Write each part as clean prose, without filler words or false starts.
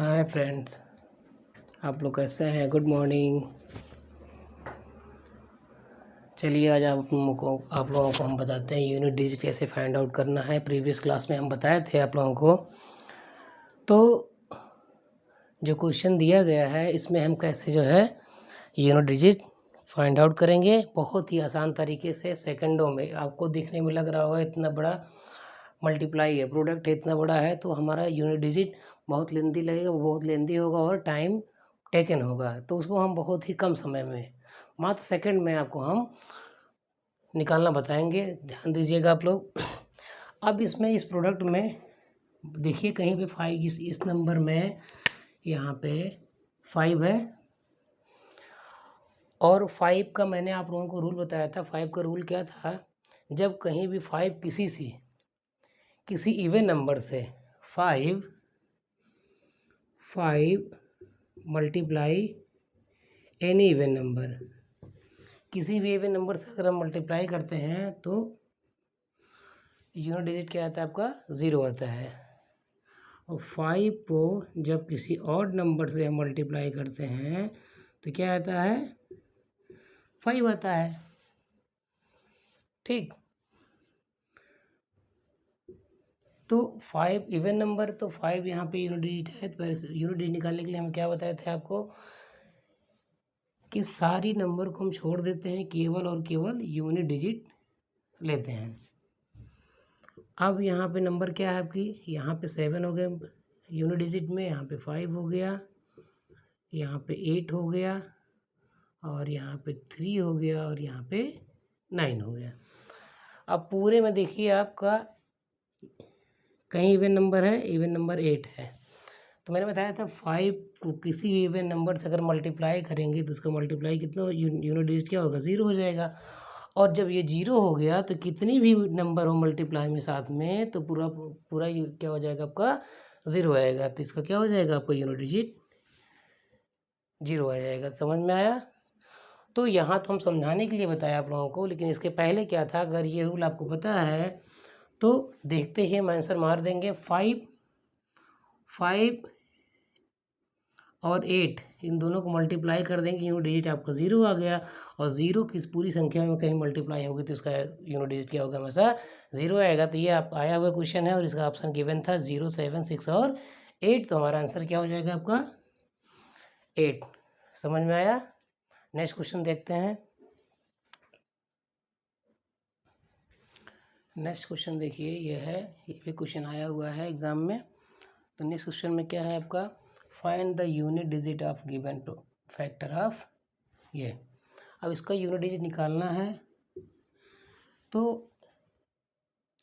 Hi friends, आप लोग कैसे हैं? Good morning. चलिए आज आप लोगों को हम बताते हैं यूनिट डिजिट कैसे फाइंड आउट करना है। प्रीवियस क्लास में हम बताए थे आप लोगों को। तो जो क्वेश्चन दिया गया है इसमें हम कैसे जो है यूनिट डिजिट फाइंड आउट करेंगे, बहुत ही आसान तरीके से सेकंडों में। आपको देखने में लग रहा होगा इतना बड़ा मल्टीप्लाई है, प्रोडक्ट इतना बड़ा है, तो हमारा यूनिट डिजिट बहुत लेंदी लगेगा, बहुत लेंदी होगा और टाइम टेकन होगा। तो उसको हम बहुत ही कम समय में, मात्र सेकंड में आपको हम निकालना बताएंगे। ध्यान दीजिएगा आप लोग। अब इसमें इस प्रोडक्ट में देखिए कहीं पे 5, इस नंबर में यहाँ पे 5 है और 5 का मैंने आप लोगों को रूल बताया था। 5 का रूल क्या था? जब कहीं भी 5 किसी इवन नंबर से 5 मल्टीप्लाई एनी इवन नंबर, किसी भी इवन नंबर से अगर हम मल्टीप्लाई करते हैं तो यूनिट डिजिट क्या आता है आपका? 0 आता है। और 5 को जब किसी ऑड नंबर से हम मल्टीप्लाई करते हैं तो क्या आता है? 5 आता है। ठीक, तो 5 इवन नंबर, तो 5 यहाँ पे यूनिट डिजिट है। तो यूनिट डिजिट निकालने के लिए हम क्या बताए थे आपको कि सारी नंबर को हम छोड़ देते हैं, केवल और केवल यूनिट डिजिट लेते हैं। अब यहाँ पे नंबर क्या है आपकी? यहाँ पे 7 हो गए यूनिट डिजिट में, यहाँ पे 5 हो गया, यहाँ पे 8 हो गया, और यहाँ पे 3 हो गया, और यहाँ पे 9 हो गया। अब पूरे में देखिए आपका कहीं इवन नंबर है, इवन नंबर 8 है। तो मैंने बताया था 5 को किसी भी इवन नंबर से अगर मल्टीप्लाई करेंगे तो उसका मल्टीप्लाई कितना यूनिट डिजिट क्या होगा? 0 हो जाएगा। और जब ये 0 हो गया तो कितनी भी नंबर हो मल्टीप्लाई में साथ में, तो पूरा पूरा क्या हो जाएगा आपका? 0 आएगा। तो इसका क्या हो जाएगा आपका? यूनिट डिजिट 0 आ जाएगा। समझ में आया? तो यहाँ तो हम समझाने के लिए बताया आप लोगों को, लेकिन इसके पहले क्या था? अगर ये रूल आपको पता है तो देखते ही हम आंसर मार देंगे। 5 और 8 इन दोनों को मल्टीप्लाई कर देंगे, यूनिट डिजिट आपका 0 आ गया। और 0 की पूरी संख्या में कहीं मल्टीप्लाई होगी तो उसका यूनिट डिजिट क्या होगा? हमेशा 0 आएगा। तो ये आप आया हुआ क्वेश्चन है और इसका ऑप्शन गिवन था 0, 7, 6 और 8। तो हमारा आंसर क्या हो जाएगा आपका? 8। समझ में आया? नेक्स्ट क्वेश्चन देखते हैं। नेक्स्ट क्वेश्चन देखिए, ये भी क्वेश्चन आया हुआ है एग्जाम में। तो नेक्स्ट क्वेश्चन में क्या है आपका? Find the unit digit of given factor of ये। अब इसका यूनिट डिजिट निकालना है। तो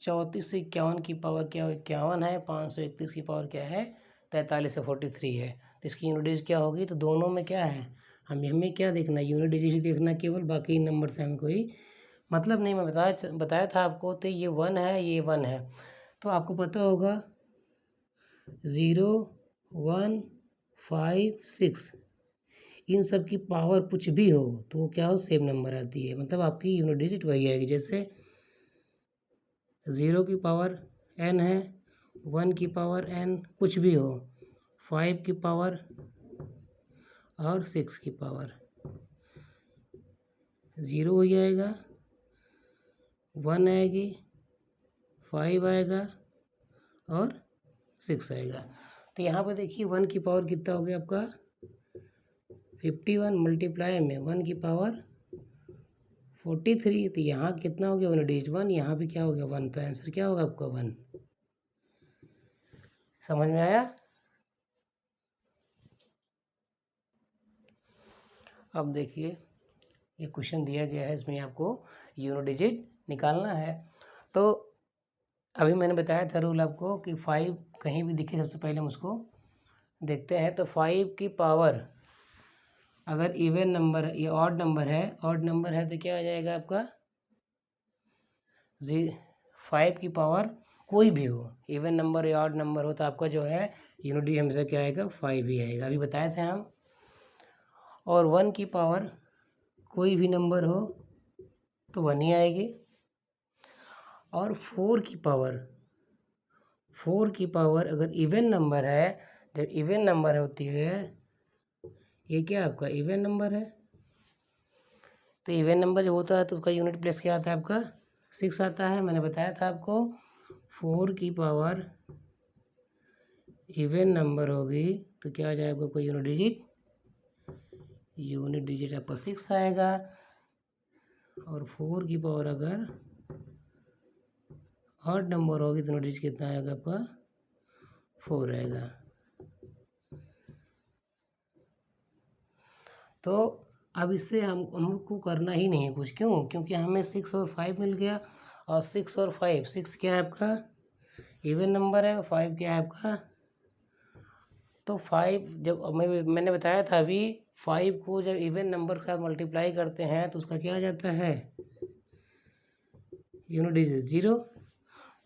34 से 51 की पावर क्या 51 है, 531 की पावर क्या है? 43 से 43 है। तो इसकी यूनिट डिजिट क्या होगी? तो दोनों में क्या है, हमें क्या देखना है? यूनिट डिजिट ही देखना केवल, बाकी नंबर से हमें कोई मतलब नहीं। मैं बताया था आपको। तो ये 1 है, ये 1 है, तो आपको पता होगा 0, 1, 5, 6 इन सब की पावर कुछ भी हो तो वो क्या हो? सेम नंबर आती है। मतलब आपकी यूनिट डिजिट वही आएगी। जैसे 0 की पावर n है, 1 की पावर n कुछ भी हो, 5 की पावर और 6 की पावर 0 हो जाएगा, 1 आएगी, 5 आएगा और 6 आएगा। तो यहाँ पर देखिए 1 की पावर कितना हो गया आपका? 51 मल्टीप्लाई में 1 की पावर 43। तो यहाँ कितना हो गया? Unit digit 1। यहाँ भी क्या हो गया? 1। तो आंसर क्या होगा आपका? 1। समझ में आया? अब देखिए ये क्वेश्चन दिया गया है, इसमें आपको यूनिट डिजिट निकालना है। तो अभी मैंने बताया था रूल आपको कि 5 कहीं भी दिखे सबसे पहले हम उसको देखते हैं। तो 5 की पावर अगर इवन नंबर है, ये ऑड नंबर है तो क्या आ जाएगा आपका? 5 की पावर कोई भी हो, इवन नंबर या ऑड नंबर हो, तो आपका जो है यूनिट डिजिट हमेशा क्या आएगा? 5 ही आएगा। अभी बताए थे हम। और 1 की पावर कोई भी नंबर हो तो 1 ही आएगी। और 4 की पावर अगर इवन नंबर है, जब इवन नंबर होती है, ये क्या आपका इवन नंबर है, तो इवन नंबर जब होता है तो उसका यूनिट प्लेस क्या आता है आपका 6 आता है। मैंने बताया था आपको 4 की पावर इवन नंबर होगी तो क्या आ जाएगा कोई यूनिट डिजिट आपका 6 आएगा। और 4 की पावर अगर ऑड नंबर होगी तो यूनिट डिजिट कितना आएगा आपका 4 आएगा। तो अब इससे हमको करना ही नहीं है कुछ, क्यों? क्योंकि हमें 6 और 5 मिल गया, और 6 और 5, 6 क्या है आपका इवन नंबर है, 5 क्या है आपका, तो 5 जब मैंने बताया था अभी 5 को जब इवन नंबर के साथ मल्टीप्लाई करते हैं तो उसका क्या आ जाता है यूनिट डिजिट 0।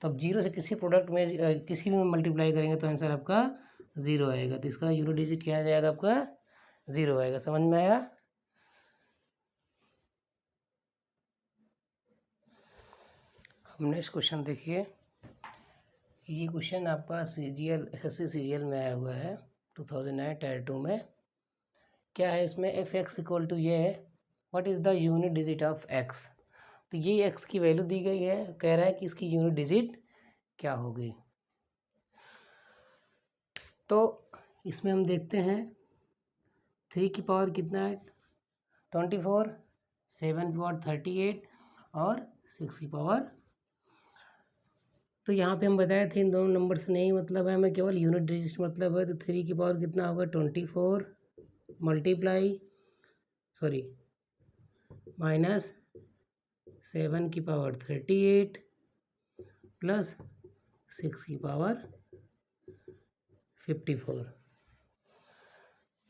तो अब 0 से किसी प्रोडक्ट में किसी में मल्टीप्लाई करेंगे तो आंसर आपका 0 आएगा, तो इसका यूनिट डिजिट क्या आ जाएगा आपका 0 आएगा। समझ में आया? अब नेक्स्ट क्वेश्चन देखिए, ये क्वेश्चन आपका सीजीएल एसएससी सीजीएल में आया हुआ है 2009 टायर 2 में। क्या है इसमें, एफ एक्स इक्वल टू ये है, what is the unit digit of x. तो ये एक्स की वैल्यू दी गई है, कह रहा है कि इसकी यूनिट डिजिट क्या होगी। तो इसमें हम देखते हैं 3 की पावर कितना है 24, 7 की पावर 38 और 6 की पावर। तो यहाँ पे हम बताए थे इन दोनों नंबर से नहीं मतलब है, हमें केवल यूनिट डिजिट मतलब है। तो 3 की पावर कितना होगा 24 मल्टीप्लाई माइनस 7 की पावर 38 प्लस 6 की पावर 54।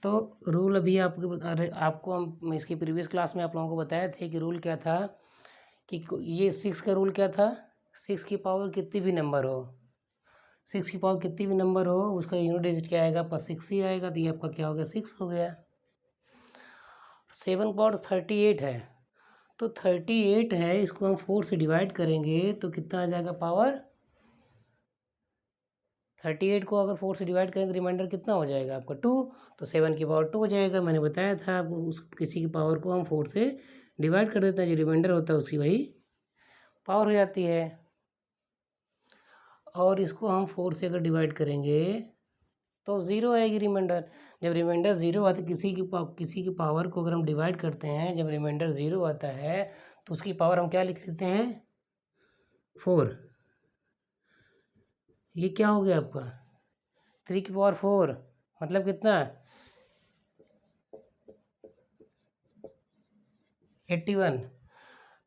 तो रूल अभी आपको हम इसकी प्रीवियस क्लास में आप लोगों को बताए थे कि रूल क्या था, कि ये 6 का रूल क्या था, 6 की पावर कितनी भी नंबर हो, 6 की पावर कितनी भी नंबर हो उसका यूनिट डिजिट क्या आएगा आपका 6 ही आएगा। तो ये आपका क्या हो गया 6 हो गया। 7 पावर 38 है, तो 38 है, इसको हम 4 से डिवाइड करेंगे तो कितना आ जाएगा पावर 38 को अगर 4 से डिवाइड करें तो रिमाइंडर कितना हो जाएगा आपका 2, तो 7 की पावर 2 हो जाएगा। मैंने बताया था आपको उस किसी की पावर को हम 4 से डिवाइड कर देते हैं, जो रिमाइंडर होता है उसकी वही पावर हो जाती है। और इसको हम 4 से अगर डिवाइड करेंगे तो 0 आएगी रिमाइंडर। जब रिमाइंडर 0 आता है किसी की पावर को अगर हम डिवाइड करते हैं, जब रिमाइंडर 0 आता है तो उसकी पावर हम क्या लिख लेते हैं 4। ये क्या हो गया आपका 3 की पावर 4 मतलब कितना 81।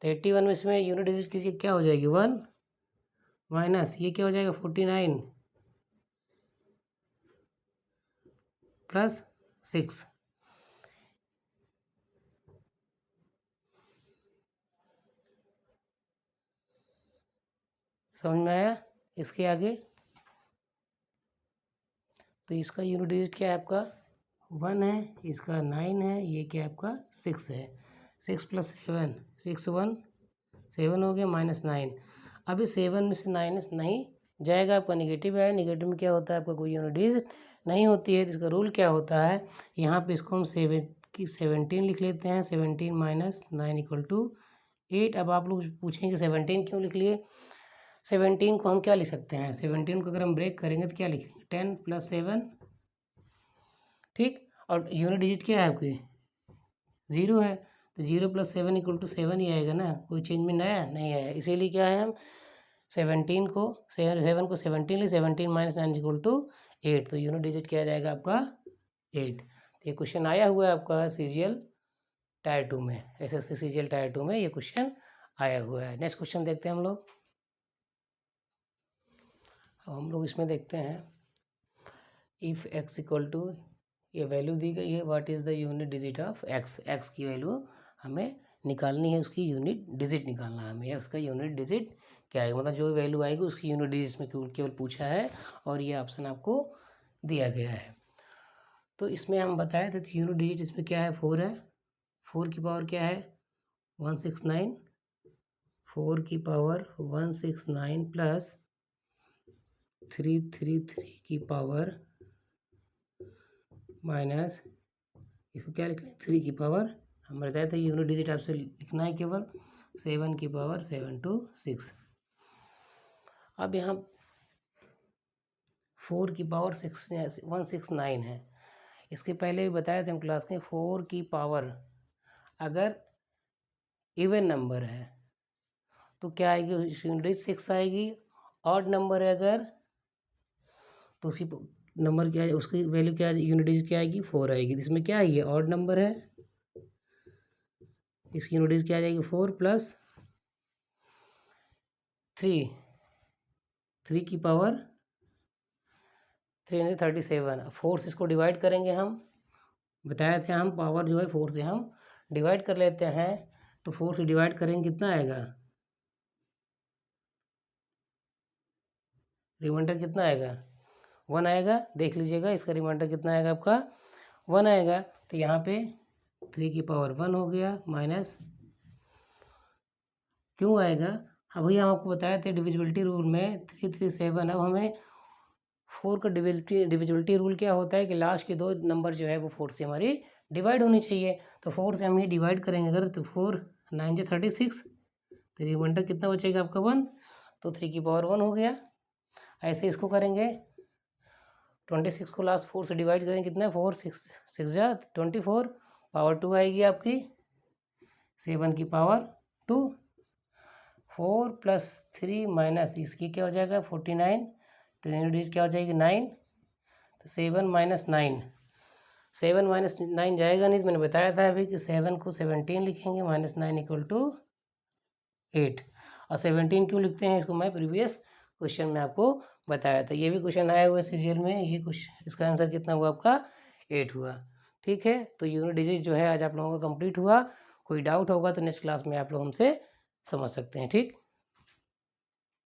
तो 81 में इसमें यूनिट डिजिट कीजिए क्या हो जाएगी 1 माइनस ये क्या हो जाएगा 49 प्लस 6। समझ में आया? इसके आगे तो इसका यूनिट डिजिट क्या है आपका 1 है, इसका 9 है, ये क्या है आपका 6 है। 6 प्लस 7 6 1 7 हो गया माइनस 9। अभी 7 में से माइनस नहीं जाएगा आपका नेगेटिव है, नेगेटिव में क्या होता है आपका कोई यूनिट डिजिट नहीं होती है। इसका रूल क्या होता है, यहाँ पे इसको हम 17 लिख लेते हैं, 17 माइनस 9 इक्वल टू 8। अब आप लोग पूछेंगे 17 क्यों लिख लिए, 17 को हम क्या लिख सकते हैं, 17 को अगर हम ब्रेक करेंगे तो क्या लिखेंगे 10 प्लस 7 ठीक। और यूनिट डिजिट क्या है आपकी 0 है, तो 0 प्लस 7 इक्वल टू 7 ही आएगा ना, कोई चेंज में नया नहीं आया। इसीलिए क्या है हम 17 को 7 को 17 ले 17 माइनस 9 इक्वल टू 8, तो यूनिट डिजिट क्या आ जाएगा आपका 8। तो ये क्वेश्चन आया हुआ है आपका सीजीएल टायर 2 में, एसएससी सीजीएल टायर 2 में ये क्वेश्चन आया हुआ है। नेक्स्ट क्वेश्चन देखते हैं हम लोग। अब हम लोग इसमें देखते हैं इफ़ एक्स इक्वल टू, ये वैल्यू दी गई है, what is the unit digit of x. X की वैल्यू हमें निकालनी है, उसकी यूनिट डिजिट निकालना है हमें, एक्स का यूनिट डिजिट क्या है, मतलब जो वैल्यू आएगी उसकी यूनिट डिजिट में केवल पूछा है और ये ऑप्शन आपको दिया गया है। तो इसमें हम बताए थे यूनिट डिजिट इसमें क्या है 4 है, 4 की पावर क्या है 169, 4 की पावर 169 प्लस 333 की पावर माइनस इसको क्या लिख लें 3 की पावर, हम बताए थे यूनिट डिजिट आपसे लिखना है केवल 7 की पावर 726। अब यहाँ 4 की पावर 169 है। इसके पहले भी बताया था हम क्लास में 4 की पावर अगर इवन नंबर है तो क्या आएगी, यूनिट 6 आएगी। ऑड नंबर है अगर तो उसकी नंबर क्या है, उसकी वैल्यू क्या है, यूनिट डिजिट क्या आएगी 4 आएगी। इसमें क्या है, ये ऑड नंबर है, इसकी यूनिट डिजिट क्या आ जाएगी 4 प्लस 3 की पावर 337। 4 से इसको डिवाइड करेंगे हम, बताया था हम पावर जो है 4 से हम डिवाइड कर लेते हैं, तो 4 से डिवाइड करेंगे कितना आएगा, रिमाइंडर कितना आएगा 1 आएगा। देख लीजिएगा इसका रिमाइंडर कितना आएगा आपका 1 आएगा। तो यहाँ पे 3 की पावर 1 हो गया माइनस, क्यों आएगा, अब भैया हम आपको बताए थे डिविजिबिलिटी रूल में 337। अब हमें 4 का डिविजिबिलिटी रूल क्या होता है कि लास्ट के 2 नंबर जो है वो 4 से हमारी डिवाइड होनी चाहिए। तो 4 से हम ये डिवाइड करेंगे अगर, तो 4 9 जा 36, तो रिमाइंडर कितना बचेगा आपका 1, तो 3 की पावर 1 हो गया। ऐसे इसको करेंगे 26 को लास्ट 4 से डिवाइड करेंगे कितना है 4 6 जा 24, पावर 2 आएगी आपकी 7 की पावर 2, 4 प्लस 3 माइनस इसकी क्या हो जाएगा 49, तो यूनिट क्या हो जाएगी 9, तो 7 माइनस 9, 7 माइनस 9 जाएगा नहीं, तो मैंने बताया था अभी कि 7 को 17 लिखेंगे माइनस 9 इक्वल टू 8। और 17 क्यों लिखते हैं इसको मैं प्रीवियस क्वेश्चन में आपको बताया था, ये भी क्वेश्चन आया हुआ है सीजीएल में, ये कुछ इसका आंसर कितना हुआ आपका 8 हुआ। ठीक है, तो यूनिट डिजिट जो है आज आप लोगों का कंप्लीट हुआ। कोई डाउट होगा तो नेक्स्ट क्लास में आप लोग हमसे समझ सकते हैं। ठीक।